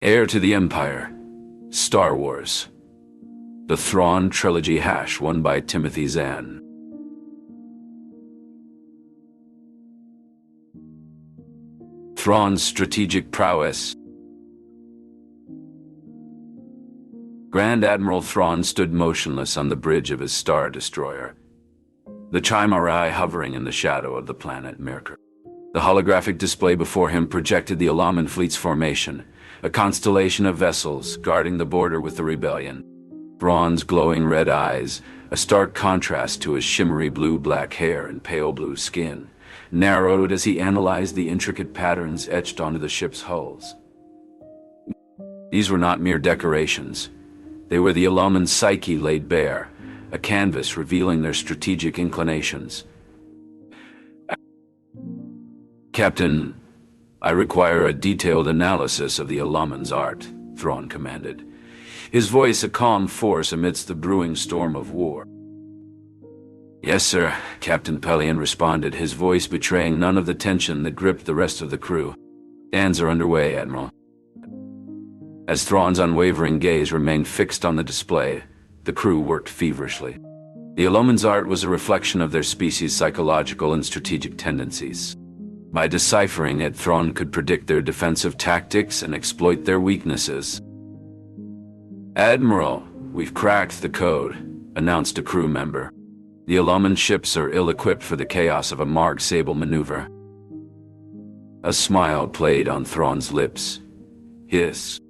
Heir to the Empire. Star Wars. The Thrawn Trilogy hash won by Timothy Zahn. Thrawn's strategic prowess. Grand Admiral Thrawn stood motionless on the bridge of his Star Destroyer, the Chimarai hovering in the shadow of the planet Mirkr. The holographic display before him projected the Alaman fleet's formation, a constellation of vessels guarding the border with the rebellion. Thrawn's glowing red eyes, a stark contrast to his shimmery blue-black hair and pale blue skin, narrowed as he analyzed the intricate patterns etched onto the ship's hulls. These were not mere decorations. They were the Alaman's psyche laid bare, a canvas revealing their strategic inclinations. "Captain, I require a detailed analysis of the Alaman's art," Thrawn commanded, his voice a calm force amidst the brewing storm of war. "Yes, sir," Captain Pellaeon responded, his voice betraying none of the tension that gripped the rest of the crew. "Scans are underway, Admiral." As Thrawn's unwavering gaze remained fixed on the display, the crew worked feverishly. The Alaman's art was a reflection of their species' psychological and strategic tendencies. By deciphering it, Thrawn could predict their defensive tactics and exploit their weaknesses. "Admiral, we've cracked the code," announced a crew member. "The Alaman ships are ill-equipped for the chaos of a Marg Sable maneuver." A smile played on Thrawn's lips. His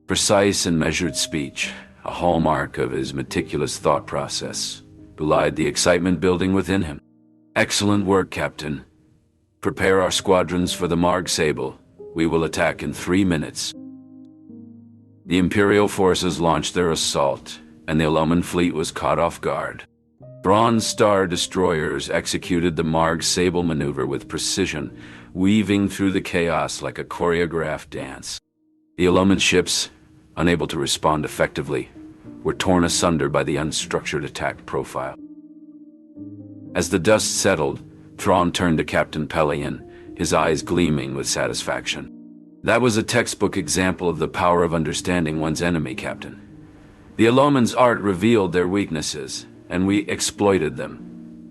precise and measured speech, a hallmark of his meticulous thought process, belied the excitement building within him. "Excellent work, Captain. Prepare our squadrons for the Marg Sable. We will attack in 3 minutes." The Imperial forces launched their assault, and the Alaman fleet was caught off guard. Thrawn's Star Destroyers executed the Marg Sable maneuver with precision, weaving through the chaos like a choreographed dance. The Alaman ships, unable to respond effectively, were torn asunder by the unstructured attack profile. As the dust settled, Thrawn turned to Captain Pellaeon, his eyes gleaming with satisfaction. "That was a textbook example of the power of understanding one's enemy, Captain. The Alaman's art revealed their weaknesses, and we exploited them.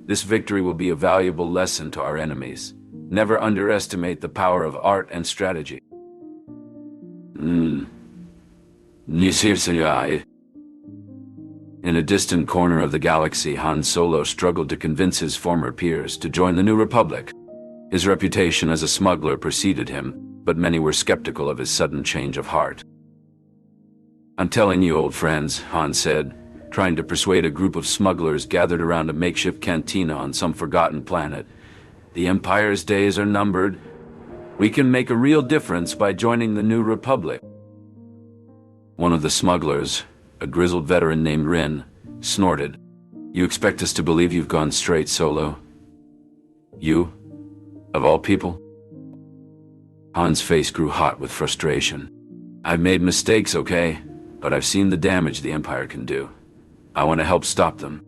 This victory will be a valuable lesson to our enemies. Never underestimate the power of art and strategy." In a distant corner of the galaxy, Han Solo struggled to convince his former peers to join the New Republic. His reputation as a smuggler preceded him, but many were skeptical of his sudden change of heart. "I'm telling you, old friends," Han said, trying to persuade a group of smugglers gathered around a makeshift cantina on some forgotten planet. "The Empire's days are numbered. We can make a real difference by joining the New Republic." One of the smugglers, a grizzled veteran named Rin, snorted. "You expect us to believe you've gone straight, Solo? You? Of all people?" Han's face grew hot with frustration. "I've made mistakes, okay? But I've seen the damage the Empire can do. I want to help stop them."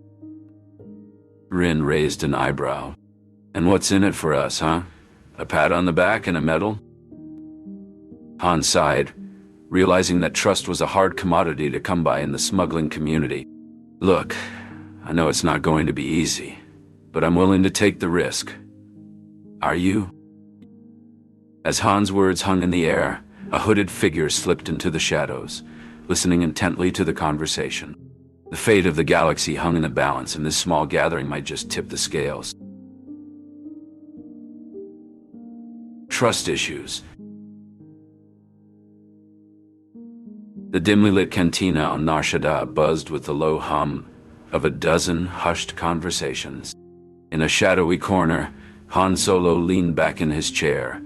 Rin raised an eyebrow. "And what's in it for us, huh? A pat on the back and a medal?" Han sighed, realizing that trust was a hard commodity to come by in the smuggling community. "Look, I know it's not going to be easy, but I'm willing to take the risk. Are you?" As Han's words hung in the air, a hooded figure slipped into the shadows, listening intently to the conversation. The fate of the galaxy hung in the balance, and this small gathering might just tip the scales. Trust issues. The dimly lit cantina on Nar Shaddaa buzzed with the low hum of a dozen hushed conversations. In a shadowy corner, Han Solo leaned back in his chair,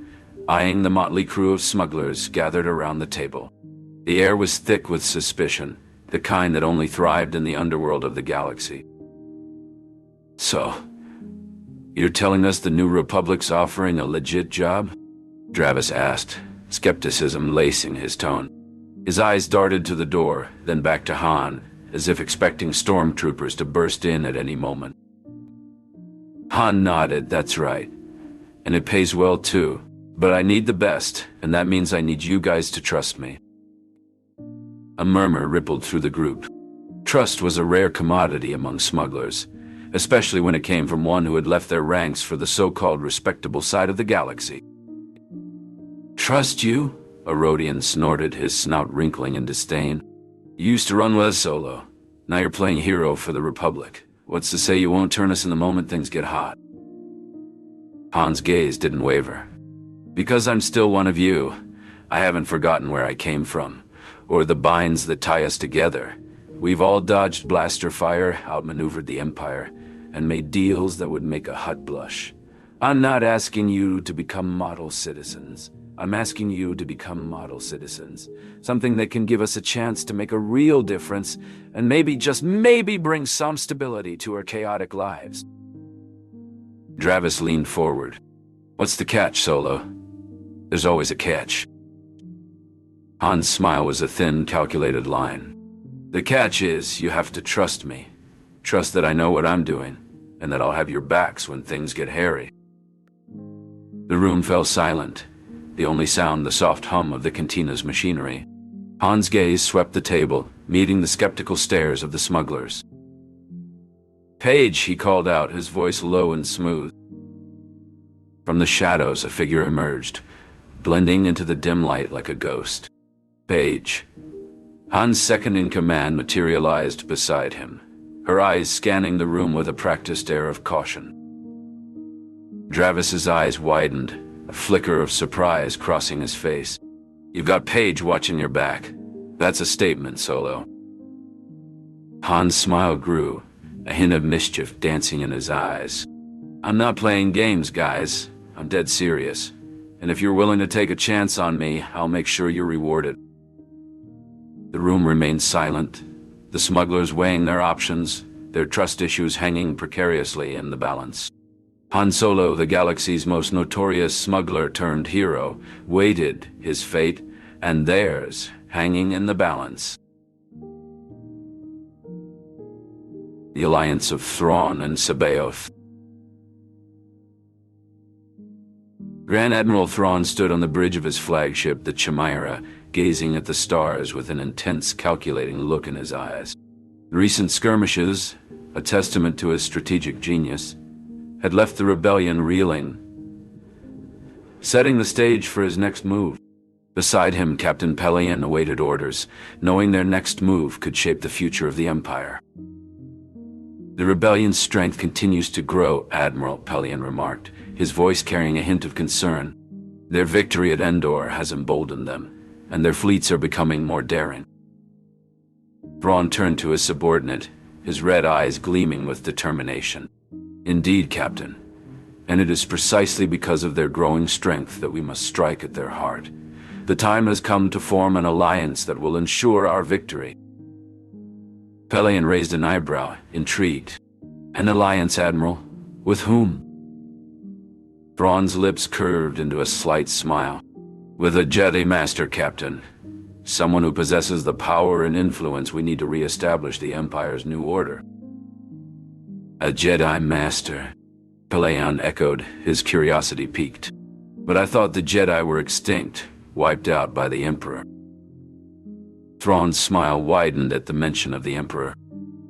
eyeing the motley crew of smugglers gathered around the table. The air was thick with suspicion, the kind that only thrived in the underworld of the galaxy. "So, you're telling us the New Republic's offering a legit job?" Travis asked, skepticism lacing his tone. His eyes darted to the door, then back to Han, as if expecting stormtroopers to burst in at any moment. Han nodded. "That's right. And it pays well too. But I need the best, and that means I need you guys to trust me." A murmur rippled through the group. Trust was a rare commodity among smugglers, especially when it came from one who had left their ranks for the so-called respectable side of the galaxy. "Trust you?" a Rhodian snorted, his snout wrinkling in disdain. "You used to run with us, Solo. Now you're playing hero for the Republic. What's to say you won't turn us in the moment things get hot?" Han's gaze didn't waver. "Because I'm still one of you. I haven't forgotten where I came from, or the binds that tie us together. We've all dodged blaster fire, outmaneuvered the Empire, and made deals that would make a Hutt blush. I'm not asking you to become model citizens. I'm asking you to become model citizens. Something that can give us a chance to make a real difference, and maybe, just maybe, bring some stability to our chaotic lives." Dravis leaned forward. "What's the catch, Solo?" "There's always a catch." Han's smile was a thin, calculated line. "The catch is, you have to trust me. Trust that I know what I'm doing, and that I'll have your backs when things get hairy." The room fell silent, the only sound the soft hum of the cantina's machinery. Han's gaze swept the table, meeting the skeptical stares of the smugglers. "Paige," he called out, his voice low and smooth. From the shadows, a figure emerged, blending into the dim light like a ghost. Paige. Han's second-in-command materialized beside him, her eyes scanning the room with a practiced air of caution. Dravis's eyes widened, a flicker of surprise crossing his face. "You've got Paige watching your back. That's a statement, Solo." Han's smile grew, a hint of mischief dancing in his eyes. "I'm not playing games, guys. I'm dead serious. And if you're willing to take a chance on me, I'll make sure you're rewarded." The room remained silent, the smugglers weighing their options, their trust issues hanging precariously in the balance. Han Solo, the galaxy's most notorious smuggler turned hero, waited, his fate and theirs hanging in the balance. The alliance of Thrawn and Sabaoth. Grand Admiral Thrawn stood on the bridge of his flagship, the Chimera, gazing at the stars with an intense, calculating look in his eyes. The recent skirmishes, a testament to his strategic genius, had left the rebellion reeling, setting the stage for his next move. Beside him, Captain Pellaeon awaited orders, knowing their next move could shape the future of the Empire. "The rebellion's strength continues to grow," Admiral Pellaeon remarked, his voice carrying a hint of concern. "Their victory at Endor has emboldened them, and their fleets are becoming more daring." Thrawn turned to his subordinate, his red eyes gleaming with determination. "Indeed, Captain, and it is precisely because of their growing strength that we must strike at their heart. The time has come to form an alliance that will ensure our victory." Pellaeon raised an eyebrow, intrigued. "An alliance, Admiral? With whom?" Thrawn's lips curved into a slight smile. "With a Jedi Master, Captain. Someone who possesses the power and influence we need to re-establish the Empire's new order." "A Jedi Master," Pellaeon echoed, his curiosity piqued. "But I thought the Jedi were extinct, wiped out by the Emperor." Thrawn's smile widened at the mention of the Emperor.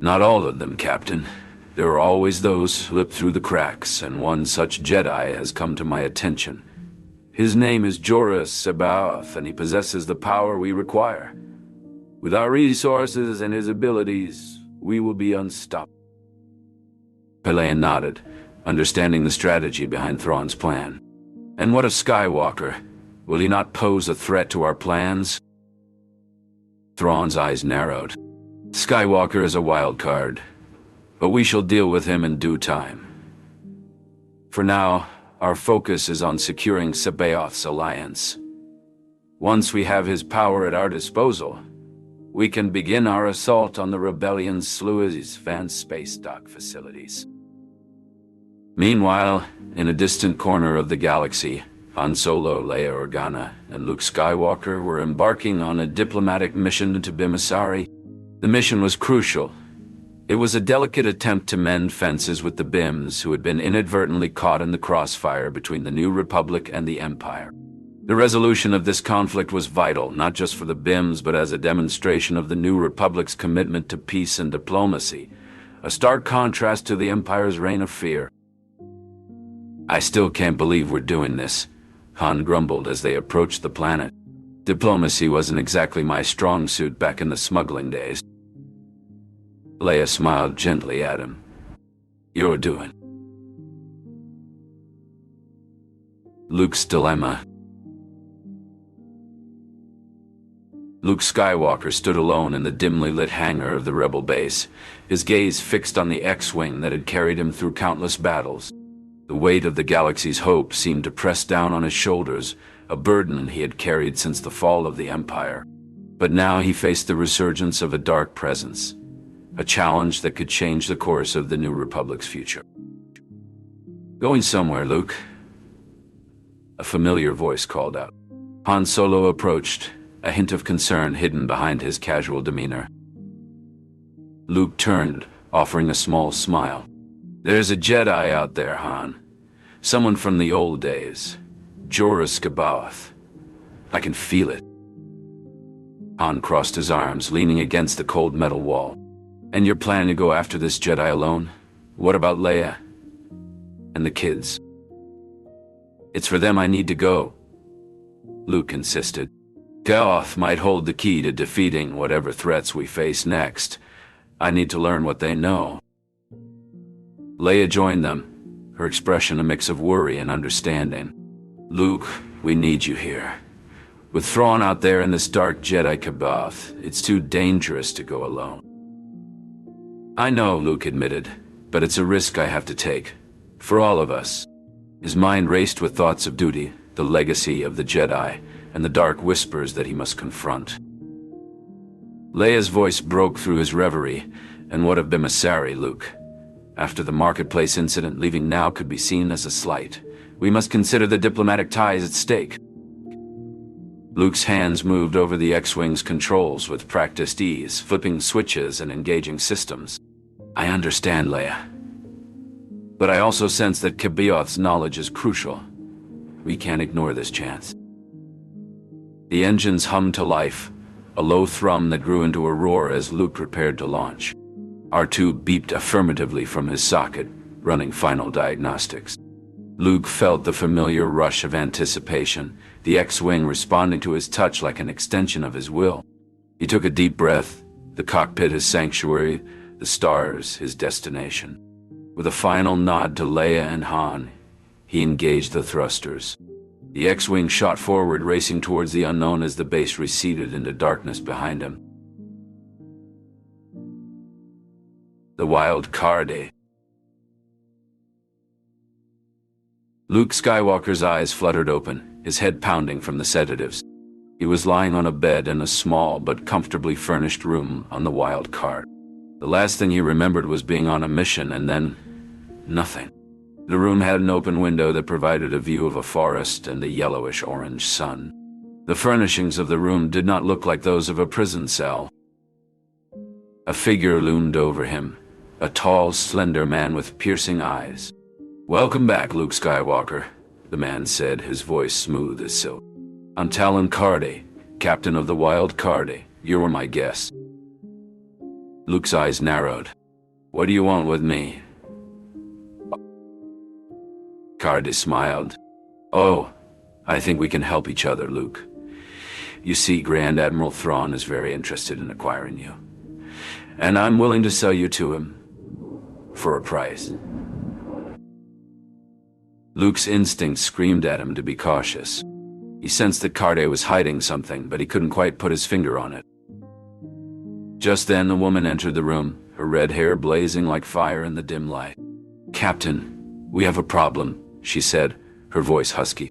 "Not all of them, Captain. There are always those who slip through the cracks, and one such Jedi has come to my attention. His name is Joruus C'baoth, and he possesses the power we require. With our resources and his abilities, we will be unstoppable." Pellaeon nodded, understanding the strategy behind Thrawn's plan. "And what of Skywalker? Will he not pose a threat to our plans?" Thrawn's eyes narrowed. "Skywalker is a wild card, but we shall deal with him in due time. For now, our focus is on securing Sabaoth's alliance. Once we have his power at our disposal, we can begin our assault on the rebellion's Sluice Van space dock facilities." Meanwhile, in a distant corner of the galaxy, Han Solo, Leia Organa, and Luke Skywalker were embarking on a diplomatic mission to Bimasari. The mission was crucial. It was a delicate attempt to mend fences with the Bims, who had been inadvertently caught in the crossfire between the New Republic and the Empire. The resolution of this conflict was vital, not just for the Bims, but as a demonstration of the New Republic's commitment to peace and diplomacy, a stark contrast to the Empire's reign of fear. "I still can't believe we're doing this," Han grumbled as they approached the planet. "Diplomacy wasn't exactly my strong suit back in the smuggling days." Leia smiled gently at him. "You're doing." Luke's dilemma. Luke Skywalker stood alone in the dimly lit hangar of the Rebel base, his gaze fixed on the X-Wing that had carried him through countless battles. The weight of the galaxy's hope seemed to press down on his shoulders, a burden he had carried since the fall of the Empire. But now he faced the resurgence of a dark presence, a challenge that could change the course of the New Republic's future. "Going somewhere, Luke?" A familiar voice called out. Han Solo approached, a hint of concern hidden behind his casual demeanor. Luke turned, offering a small smile. "There's a Jedi out there, Han. Someone from the old days. Jorah Scabaoth. I can feel it." Han crossed his arms, leaning against the cold metal wall. "And you're planning to go after this Jedi alone? What about Leia? And the kids?" "It's for them I need to go," Luke insisted. "Scabaoth might hold the key to defeating whatever threats we face next. I need to learn what they know." Leia joined them, her expression a mix of worry and understanding. "Luke, we need you here. With Thrawn out there in this dark Jedi Scabaoth, it's too dangerous to go alone." "I know," Luke admitted, "but it's a risk I have to take. For all of us." His mind raced with thoughts of duty, the legacy of the Jedi, and the dark whispers that he must confront. Leia's voice broke through his reverie. "And what of Bimasari, Luke? After the marketplace incident, leaving now could be seen as a slight. We must consider the diplomatic ties at stake." Luke's hands moved over the X-Wing's controls with practiced ease, flipping switches and engaging systems. "I understand, Leia. But I also sense that Scabaoth's knowledge is crucial. We can't ignore this chance." The engines hummed to life, a low thrum that grew into a roar as Luke prepared to launch. R2 beeped affirmatively from his socket, running final diagnostics. Luke felt the familiar rush of anticipation, the X-Wing responding to his touch like an extension of his will. He took a deep breath, the cockpit his sanctuary, the stars his destination. With a final nod to Leia and Han, he engaged the thrusters. The X-Wing shot forward, racing towards the unknown as the base receded into darkness behind him. The Wild Card. Luke Skywalker's eyes fluttered open, his head pounding from the sedatives. He was lying on a bed in a small but comfortably furnished room on the Wild Card. The last thing he remembered was being on a mission, and then nothing. The room had an open window that provided a view of a forest and a yellowish-orange sun. The furnishings of the room did not look like those of a prison cell. A figure loomed over him, a tall, slender man with piercing eyes. "Welcome back, Luke Skywalker," the man said, his voice smooth as silk. "I'm Talon Karrde, captain of the Wild Card. You were my guest." Luke's eyes narrowed. "What do you want with me?" Karrde smiled. "Oh, I think we can help each other, Luke. You see, Grand Admiral Thrawn is very interested in acquiring you. And I'm willing to sell you to him. For a price." Luke's instincts screamed at him to be cautious. He sensed that Karrde was hiding something, but he couldn't quite put his finger on it. Just then, a woman entered the room, her red hair blazing like fire in the dim light. "Captain, we have a problem," she said, her voice husky.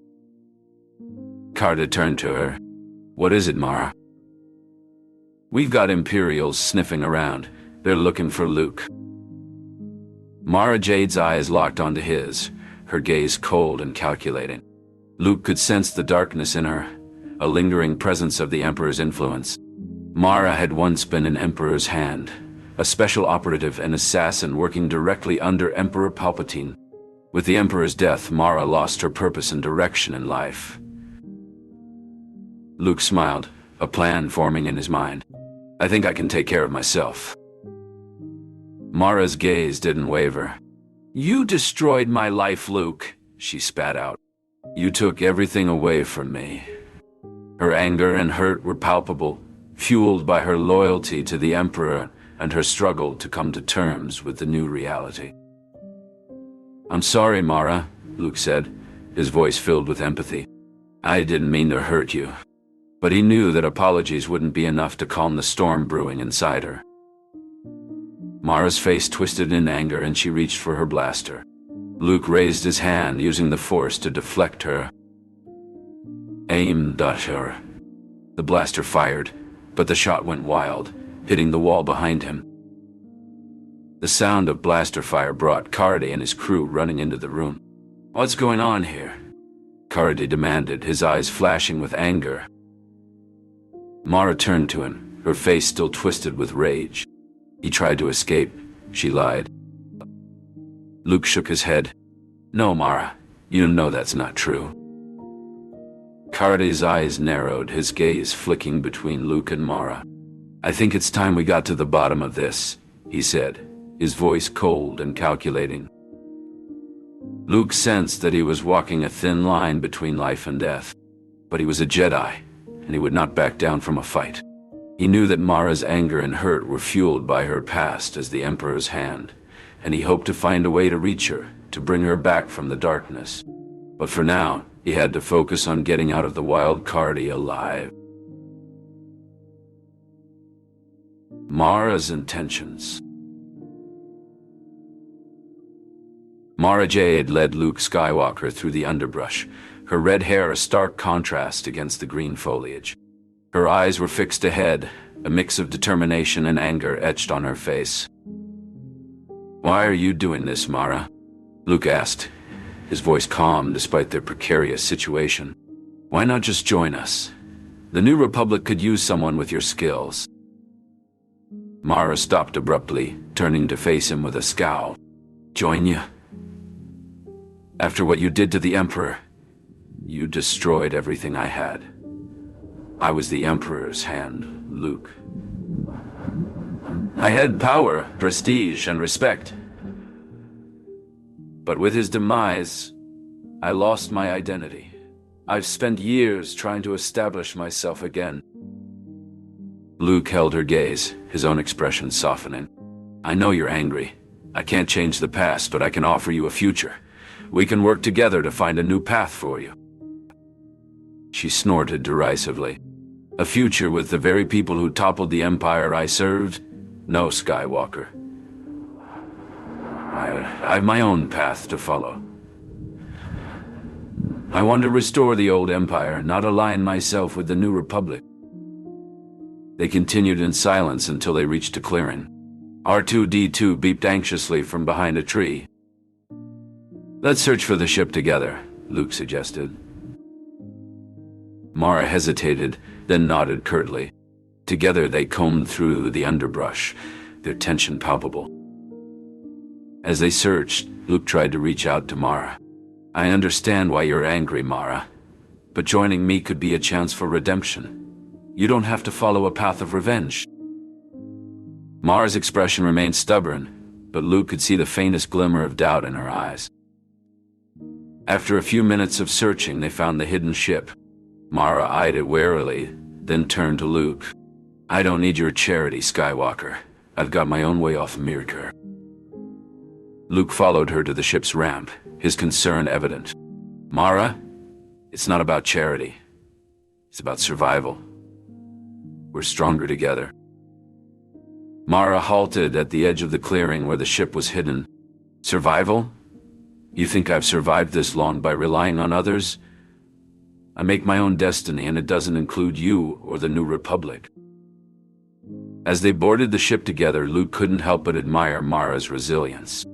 Karrde turned to her. "What is it, Mara?" "We've got Imperials sniffing around. They're looking for Luke." Mara Jade's eyes locked onto his, her gaze cold and calculating. Luke could sense the darkness in her, a lingering presence of the Emperor's influence. Mara had once been an Emperor's hand, a special operative and assassin working directly under Emperor Palpatine. With the Emperor's death, Mara lost her purpose and direction in life. Luke smiled, a plan forming in his mind. I think I can take care of myself. Mara's gaze didn't waver. You destroyed my life, Luke, she spat out. You took everything away from me. Her anger and hurt were palpable, fueled by her loyalty to the Emperor and her struggle to come to terms with the new reality. I'm sorry, Mara, Luke said, his voice filled with empathy. I didn't mean to hurt you. But he knew that apologies wouldn't be enough to calm the storm brewing inside her. Mara's face twisted in anger and she reached for her blaster. Luke raised his hand, using the Force to deflect her. Aim, her. The blaster fired, but the shot went wild, hitting the wall behind him. The sound of blaster fire brought Cardi and his crew running into the room. What's going on here? Cardi demanded, his eyes flashing with anger. Mara turned to him, her face still twisted with rage. He tried to escape, she lied. Luke shook his head. No, Mara, you know that's not true. Cardi's eyes narrowed, his gaze flicking between Luke and Mara. I think it's time we got to the bottom of this, he said, his voice cold and calculating. Luke sensed that he was walking a thin line between life and death. But he was a Jedi, and he would not back down from a fight. He knew that Mara's anger and hurt were fueled by her past as the Emperor's hand, and he hoped to find a way to reach her, to bring her back from the darkness. But for now, he had to focus on getting out of the wild Cardi alive. Mara's intentions. Mara Jade led Luke Skywalker through the underbrush, her red hair a stark contrast against the green foliage. Her eyes were fixed ahead, a mix of determination and anger etched on her face. Why are you doing this, Mara? Luke asked, his voice calm despite their precarious situation. Why not just join us? The New Republic could use someone with your skills. Mara stopped abruptly, turning to face him with a scowl. Join you? After what you did to the Emperor, you destroyed everything I had. I was the Emperor's hand, Luke. I had power, prestige, and respect. But with his demise, I lost my identity. I've spent years trying to establish myself again. Luke held her gaze, his own expression softening. I know you're angry. I can't change the past, but I can offer you a future. We can work together to find a new path for you. She snorted derisively. A future with the very people who toppled the empire I served? No, Skywalker. I have my own path to follow. I want to restore the old empire, not align myself with the New Republic. They continued in silence until they reached a clearing. R2-D2 beeped anxiously from behind a tree. Let's search for the ship together, Luke suggested. Mara hesitated, then nodded curtly. Together they combed through the underbrush, their tension palpable. As they searched, Luke tried to reach out to Mara. I understand why you're angry, Mara, but joining me could be a chance for redemption. You don't have to follow a path of revenge. Mara's expression remained stubborn, but Luke could see the faintest glimmer of doubt in her eyes. After a few minutes of searching, they found the hidden ship. Mara eyed it warily, then turned to Luke. I don't need your charity, Skywalker. I've got my own way off Mirkor. Luke followed her to the ship's ramp, his concern evident. Mara, it's not about charity. It's about survival. We're stronger together. Mara halted at the edge of the clearing where the ship was hidden. Survival? You think I've survived this long by relying on others? I make my own destiny, and it doesn't include you or the New Republic. As they boarded the ship together, Luke couldn't help but admire Mara's resilience.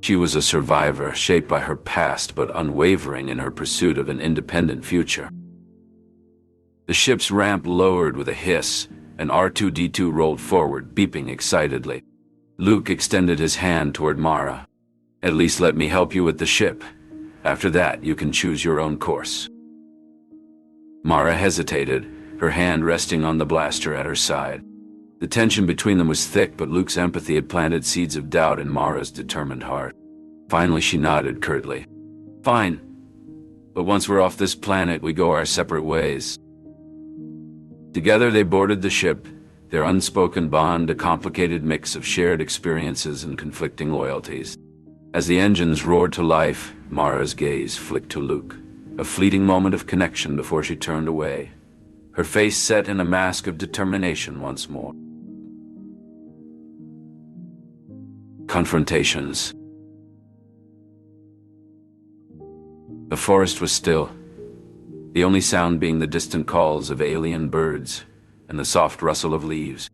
She was a survivor, shaped by her past but unwavering in her pursuit of an independent future. The ship's ramp lowered with a hiss, and R2-D2 rolled forward, beeping excitedly. Luke extended his hand toward Mara. "At least let me help you with the ship. After that, you can choose your own course." Mara hesitated, her hand resting on the blaster at her side. The tension between them was thick, but Luke's empathy had planted seeds of doubt in Mara's determined heart. Finally, she nodded curtly. "Fine. But once we're off this planet, we go our separate ways." Together they boarded the ship, their unspoken bond a complicated mix of shared experiences and conflicting loyalties. As the engines roared to life, Mara's gaze flicked to Luke, a fleeting moment of connection before she turned away, her face set in a mask of determination once more. Confrontations. The forest was still, the only sound being the distant calls of alien birds and the soft rustle of leaves.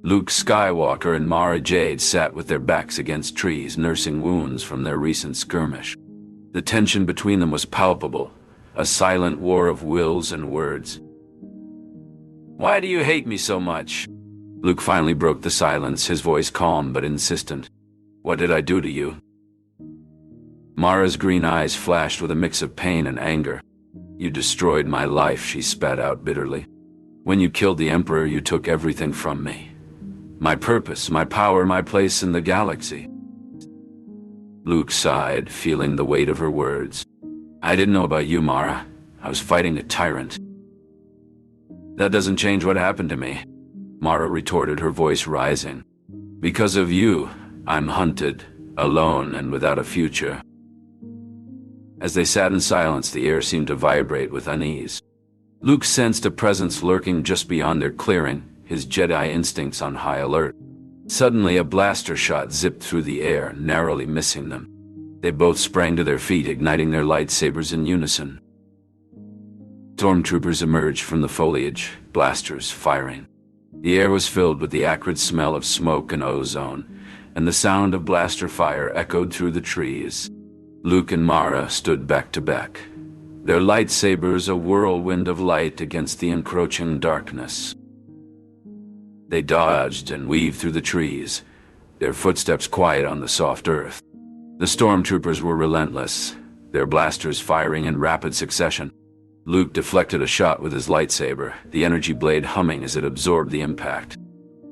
Luke Skywalker and Mara Jade sat with their backs against trees, nursing wounds from their recent skirmish. The tension between them was palpable, a silent war of wills and words. "Why do you hate me so much?" Luke finally broke the silence, his voice calm but insistent. "What did I do to you?" Mara's green eyes flashed with a mix of pain and anger. "You destroyed my life," she spat out bitterly. "When you killed the Emperor, you took everything from me. My purpose, my power, my place in the galaxy." Luke sighed, feeling the weight of her words. "I didn't know about you, Mara. I was fighting a tyrant." "That doesn't change what happened to me," Mara retorted, her voice rising. "Because of you, I'm hunted, alone, and without a future." As they sat in silence, the air seemed to vibrate with unease. Luke sensed a presence lurking just beyond their clearing, his Jedi instincts on high alert. Suddenly, a blaster shot zipped through the air, narrowly missing them. They both sprang to their feet, igniting their lightsabers in unison. Stormtroopers emerged from the foliage, blasters firing. The air was filled with the acrid smell of smoke and ozone, and the sound of blaster fire echoed through the trees. Luke and Mara stood back to back, their lightsabers a whirlwind of light against the encroaching darkness. They dodged and weaved through the trees, their footsteps quiet on the soft earth. The stormtroopers were relentless, their blasters firing in rapid succession. Luke deflected a shot with his lightsaber, the energy blade humming as it absorbed the impact.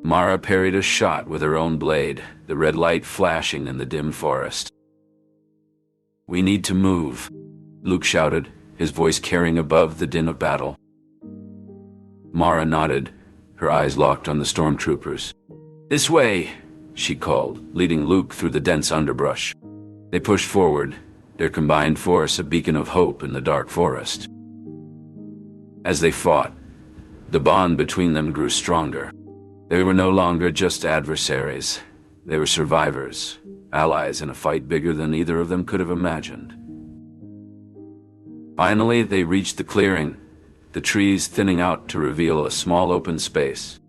Mara parried a shot with her own blade, the red light flashing in the dim forest. "We need to move," Luke shouted, his voice carrying above the din of battle. Mara nodded, her eyes locked on the stormtroopers. "This way," she called, leading Luke through the dense underbrush. They pushed forward, their combined force a beacon of hope in the dark forest. As they fought, the bond between them grew stronger. They were no longer just adversaries. They were survivors, allies in a fight bigger than either of them could have imagined. Finally, they reached the clearing, the trees thinning out to reveal a small open space.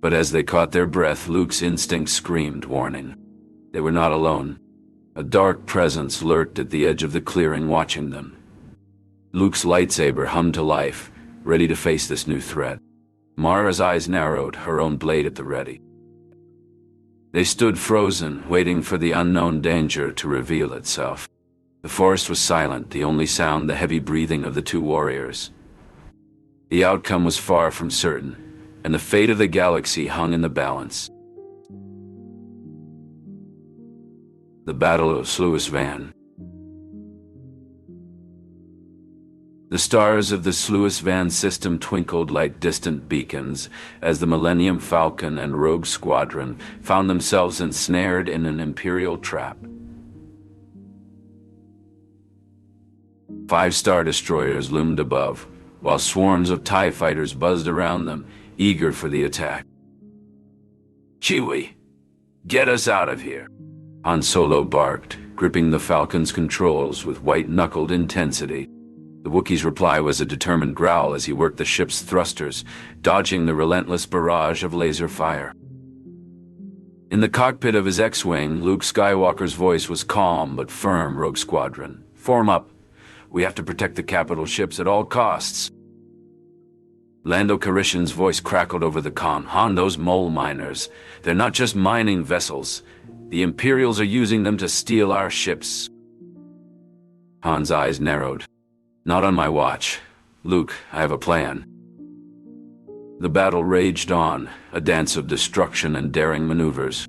But as they caught their breath, Luke's instinct screamed warning. They were not alone. A dark presence lurked at the edge of the clearing, watching them. Luke's lightsaber hummed to life, ready to face this new threat. Mara's eyes narrowed, her own blade at the ready. They stood frozen, waiting for the unknown danger to reveal itself. The forest was silent, the only sound the heavy breathing of the two warriors. The outcome was far from certain, and the fate of the galaxy hung in the balance. The Battle of Sluis Van. The stars of the Sluis Van system twinkled like distant beacons as the Millennium Falcon and Rogue Squadron found themselves ensnared in an Imperial trap. 5 Star Destroyers loomed above, while swarms of TIE fighters buzzed around them, eager for the attack. "Chewie, get us out of here," Han Solo barked, gripping the Falcon's controls with white-knuckled intensity. The Wookiee's reply was a determined growl as he worked the ship's thrusters, dodging the relentless barrage of laser fire. In the cockpit of his X-Wing, Luke Skywalker's voice was calm but firm. "Rogue Squadron, form up. We have to protect the capital ships at all costs." Lando Calrissian's voice crackled over the comm. Han, those mole miners, they're not just mining vessels. The Imperials are using them to steal our ships. Han's eyes narrowed. Not on my watch. Luke, I have a plan. The battle raged on, a dance of destruction and daring maneuvers.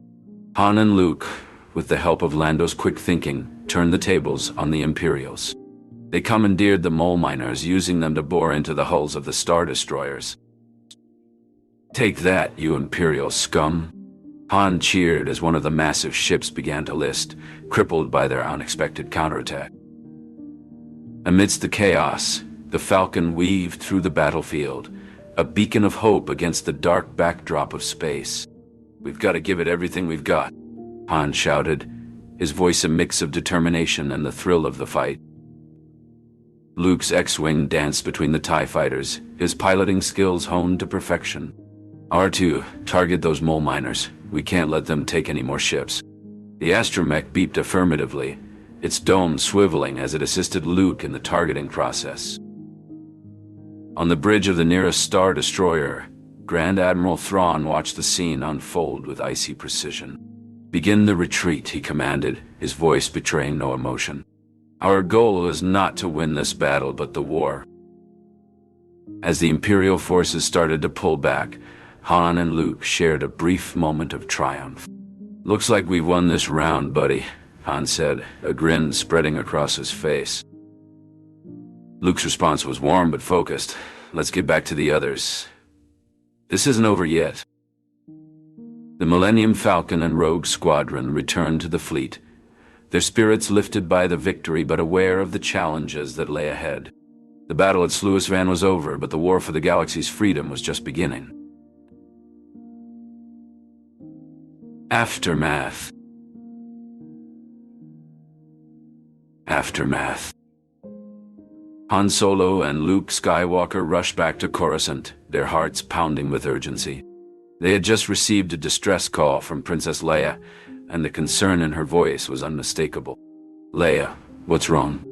Han and Luke, with the help of Lando's quick thinking, turned the tables on the Imperials. They commandeered the mole miners, using them to bore into the hulls of the Star Destroyers. Take that, you Imperial scum! Han cheered as one of the massive ships began to list, crippled by their unexpected counterattack. Amidst the chaos, the Falcon weaved through the battlefield, a beacon of hope against the dark backdrop of space. We've got to give it everything we've got, Han shouted, his voice a mix of determination and the thrill of the fight. Luke's X-Wing danced between the TIE fighters, his piloting skills honed to perfection. R2, target those mole miners. We can't let them take any more ships. The astromech beeped affirmatively, its dome swiveling as it assisted Luke in the targeting process. On the bridge of the nearest Star Destroyer, Grand Admiral Thrawn watched the scene unfold with icy precision. Begin the retreat, he commanded, his voice betraying no emotion. Our goal is not to win this battle, but the war. As the Imperial forces started to pull back, Han and Luke shared a brief moment of triumph. Looks like we've won this round, buddy, Han said, a grin spreading across his face. Luke's response was warm but focused. Let's get back to the others. This isn't over yet. The Millennium Falcon and Rogue Squadron returned to the fleet, their spirits lifted by the victory but aware of the challenges that lay ahead. The battle at Sluis Van was over, but the war for the galaxy's freedom was just beginning. Aftermath. Aftermath. Han Solo and Luke Skywalker rushed back to Coruscant, their hearts pounding with urgency. They had just received a distress call from Princess Leia, and the concern in her voice was unmistakable. Leia, what's wrong?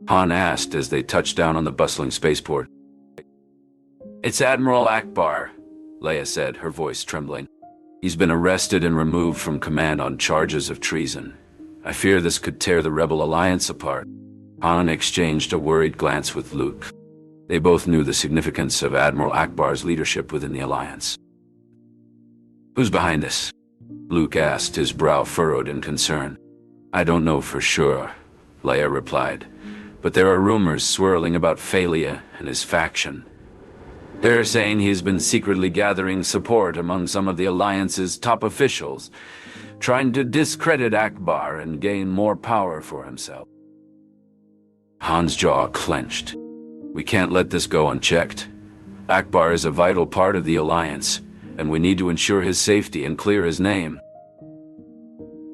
Han asked as they touched down on the bustling spaceport. It's Admiral Ackbar, Leia said, her voice trembling. He's been arrested and removed from command on charges of treason. I fear this could tear the Rebel Alliance apart. Han exchanged a worried glance with Luke. They both knew the significance of Admiral Ackbar's leadership within the Alliance. Who's behind this? Luke asked, his brow furrowed in concern. I don't know for sure, Leia replied, but there are rumors swirling about Phalia and his faction. They're saying he's been secretly gathering support among some of the Alliance's top officials, trying to discredit Ackbar and gain more power for himself. Han's jaw clenched. We can't let this go unchecked. Ackbar is a vital part of the Alliance, and we need to ensure his safety and clear his name.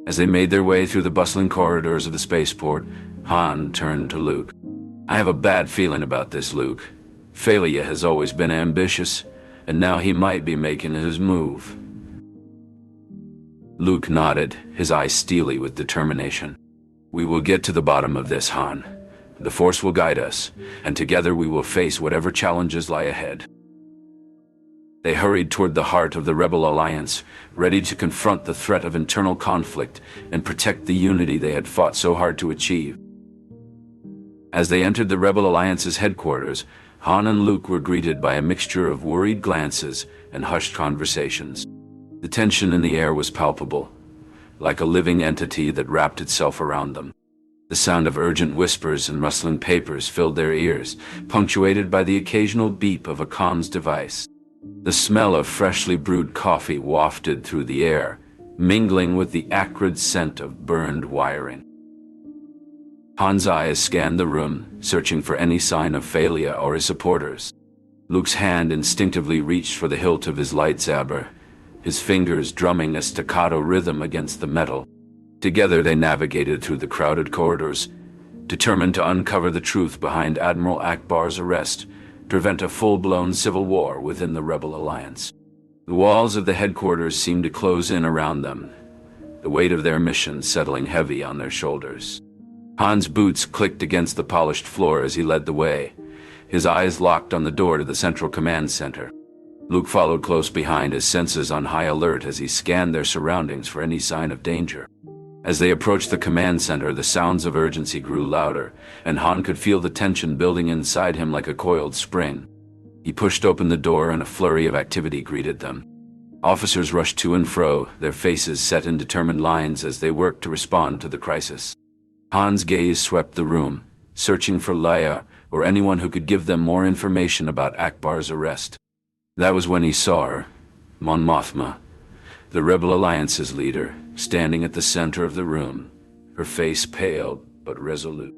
As they made their way through the bustling corridors of the spaceport, Han turned to Luke. I have a bad feeling about this, Luke. Phalia has always been ambitious, and now he might be making his move. Luke nodded, his eyes steely with determination. We will get to the bottom of this, Han. The Force will guide us, and together we will face whatever challenges lie ahead. They hurried toward the heart of the Rebel Alliance, ready to confront the threat of internal conflict and protect the unity they had fought so hard to achieve. As they entered the Rebel Alliance's headquarters, Han and Luke were greeted by a mixture of worried glances and hushed conversations. The tension in the air was palpable, like a living entity that wrapped itself around them. The sound of urgent whispers and rustling papers filled their ears, punctuated by the occasional beep of a comms device. The smell of freshly brewed coffee wafted through the air, mingling with the acrid scent of burned wiring. Han's eyes scanned the room, searching for any sign of Phalia or his supporters. Luke's hand instinctively reached for the hilt of his lightsaber, his fingers drumming a staccato rhythm against the metal. Together they navigated through the crowded corridors, determined to uncover the truth behind Admiral Ackbar's arrest, prevent a full-blown civil war within the Rebel Alliance. The walls of the headquarters seemed to close in around them, the weight of their mission settling heavy on their shoulders. Han's boots clicked against the polished floor as he led the way, his eyes locked on the door to the central command center. Luke followed close behind, his senses on high alert as he scanned their surroundings for any sign of danger. As they approached the command center, the sounds of urgency grew louder, and Han could feel the tension building inside him like a coiled spring. He pushed open the door and a flurry of activity greeted them. Officers rushed to and fro, their faces set in determined lines as they worked to respond to the crisis. Han's gaze swept the room, searching for Leia or anyone who could give them more information about Akbar's arrest. That was when he saw her, Mon Mothma, the Rebel Alliance's leader, standing at the center of the room, her face pale but resolute.